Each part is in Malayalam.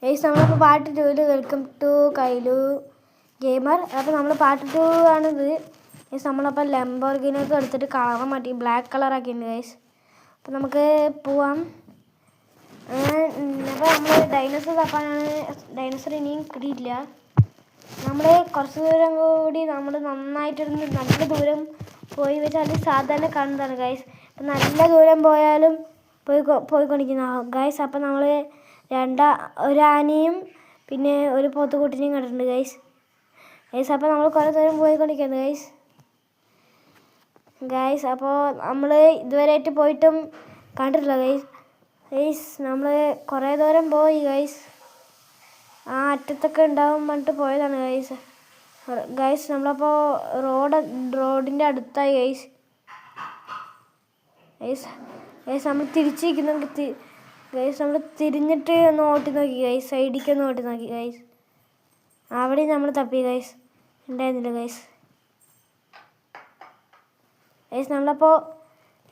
ഗൈസ് നമ്മളിപ്പോൾ പാർട്ട് 2 വെൽക്കം ടു കൈലു ഗെയിമർ. അപ്പോൾ നമ്മൾ പാർട്ട് 2 ആണിത് ഗൈസ്. നമ്മളപ്പോൾ ലംബോർഗിനിയൊക്കെ എടുത്തിട്ട് കളർ മാറ്റി ബ്ലാക്ക് കളറാക്കിയിട്ടുണ്ട് ഗൈസ്. അപ്പോൾ നമുക്ക് പോവാം. അപ്പോൾ നമ്മൾ ഡൈനോസർ തപ്പാനാണ്. ഡൈനോസർ ഇനിയും കിട്ടിയിട്ടില്ല. നമ്മൾ കുറച്ച് ദൂരം കൂടി നമ്മൾ നന്നായിട്ടിരുന്ന് നല്ല ദൂരം പോയി വെച്ചാൽ സാധാരണ കാണുന്നതാണ് ഗൈസ്. അപ്പം നല്ല ദൂരം പോയാലും പോയിക്കൊണ്ടിരിക്കുന്ന ഗൈസ്. അപ്പം നമ്മൾ ഒരു ആനയും പിന്നെ ഒരു പോത്തുകുട്ടിനെയും കണ്ടിട്ടുണ്ട് ഗൈസ്. അപ്പോൾ നമ്മൾ കുറേ ദൂരം പോയിക്കൊണ്ടിരിക്കുന്നത് ഗൈസ്. അപ്പോൾ നമ്മൾ ഇതുവരെയായിട്ട് പോയിട്ടും കണ്ടിട്ടില്ല ഗൈസ്. നമ്മൾ കുറേ ദൂരം പോയി ഗൈസ്. ആ അറ്റത്തൊക്കെ ഉണ്ടാവും പറഞ്ഞിട്ട് പോയതാണ് ഗൈസ്. നമ്മളപ്പോൾ റോഡിൻ്റെ അടുത്തായി ഗൈസ്. നമ്മൾ തിരിച്ചിരിക്കുന്നു ഗൈസ്. നമ്മൾ തിരിഞ്ഞിട്ട് ഒന്ന് ഓട്ടി നോക്കി ഗൈസ്. സൈഡിലേക്ക് ഒന്ന് ഓട്ടി നോക്കി ഗൈസ്. അവിടെ നമ്മൾ തപ്പി ഗൈസ്. ഉണ്ടായിരുന്നില്ല ഗൈസ്. നമ്മളപ്പോൾ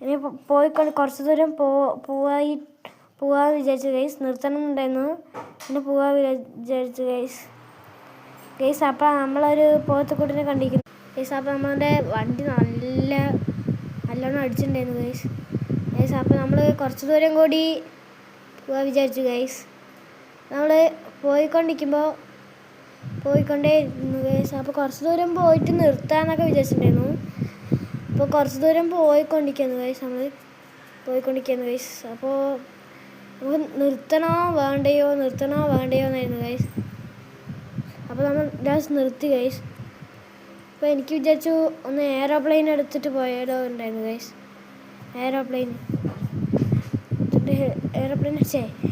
ഇനി പോയിക്കൊണ്ട് കുറച്ച് ദൂരം പോവാൻ വിചാരിച്ചു ഗൈസ്. നിർത്തണമെന്നുണ്ടായിരുന്നു, പിന്നെ പോവാൻ വിചാരിച്ചു ഗൈസ്. അപ്പോൾ നമ്മളൊരു പോത്തുകുട്ടിനെ കണ്ടിരിക്കുന്നു ഗൈസ്. അപ്പോൾ നമ്മളുടെ വണ്ടി നല്ലോണം അടിച്ചിട്ടുണ്ടായിരുന്നു ഗൈസ്. അപ്പോൾ നമ്മൾ കുറച്ച് ദൂരം കൂടി പോവാൻ വിചാരിച്ചു ഗൈസ്. നമ്മൾ പോയിക്കൊണ്ടേ ഇരുന്നു ഗൈസ്. അപ്പോൾ കുറച്ച് ദൂരം പോയിട്ട് നിർത്താമെന്നൊക്കെ വിചാരിച്ചിട്ടുണ്ടായിരുന്നു. അപ്പോൾ കുറച്ച് ദൂരം പോയിക്കൊണ്ടിരിക്കുന്നു ഗൈസ്. അപ്പോൾ നമുക്ക് നിർത്തണോ വേണ്ടയോ എന്നായിരുന്നു ഗൈസ്. അപ്പോൾ നമ്മൾ ലാസ്റ്റ് നിർത്തി ഗൈസ്. അപ്പോൾ എനിക്ക് വിചാരിച്ചു ഒന്ന് എയറോപ്ലെയിൻ എടുത്തിട്ട് പോയാലോ ഉണ്ടായിരുന്നു ഗൈസ്.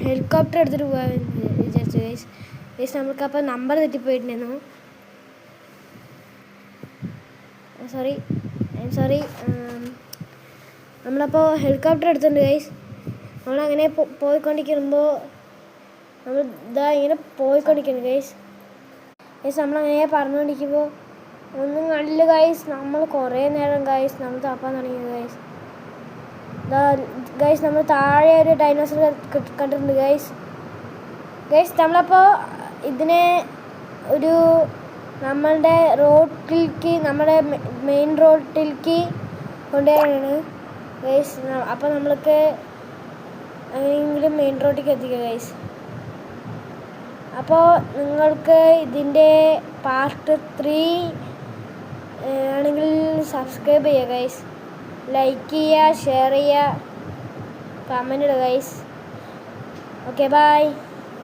ഹെലികോപ്റ്റർ എടുത്തിട്ട് പോകാൻ വിചാരിച്ചു ഗൈസ്. നമ്മൾക്കപ്പോൾ നമ്പർ തെറ്റിപ്പോയിട്ടുണ്ടായിരുന്നു. സോറി. നമ്മളപ്പോൾ ഹെലികോപ്റ്റർ എടുത്തിട്ടുണ്ട് ഗൈസ്. നമ്മളങ്ങനെ പോയിക്കൊണ്ടിരിക്കുമ്പോൾ നമ്മൾ ഇങ്ങനെ പോയിക്കൊണ്ടിരിക്കുന്നു ഗൈസ്. നമ്മളങ്ങനെ പറഞ്ഞുകൊണ്ടിരിക്കുമ്പോൾ ഒന്നും കണ്ടില്ല ഗൈസ്. നമ്മൾ കുറേ നേരം നമ്മൾ തപ്പാൻ തുടങ്ങി ഗൈസ്. നമ്മൾ താഴെ ഒരു ഡൈനോസർ കണ്ടിട്ടുണ്ട് ഗൈസ്. നമ്മളപ്പോൾ ഇതിനെ നമ്മളുടെ നമ്മുടെ മെയിൻ റോഡിലേക്ക് കൊണ്ടുവരാനാണ് ഗൈസ്. അപ്പോൾ നമ്മൾക്ക് അങ്ങനെയെങ്കിലും മെയിൻ റോഡിലേക്ക് എത്തിക്കുക ഗൈസ്. അപ്പോൾ നിങ്ങൾക്ക് ഇതിൻ്റെ പാർട്ട് 3 ആണെങ്കിൽ സബ്സ്ക്രൈബ് ചെയ്യുക ഗൈസ്. ലൈക്ക് ചെയ്യുക, ഷെയർ ചെയ്യുക, കമൻ്റ് ഇടുക ഗൈസ്. Okay bye.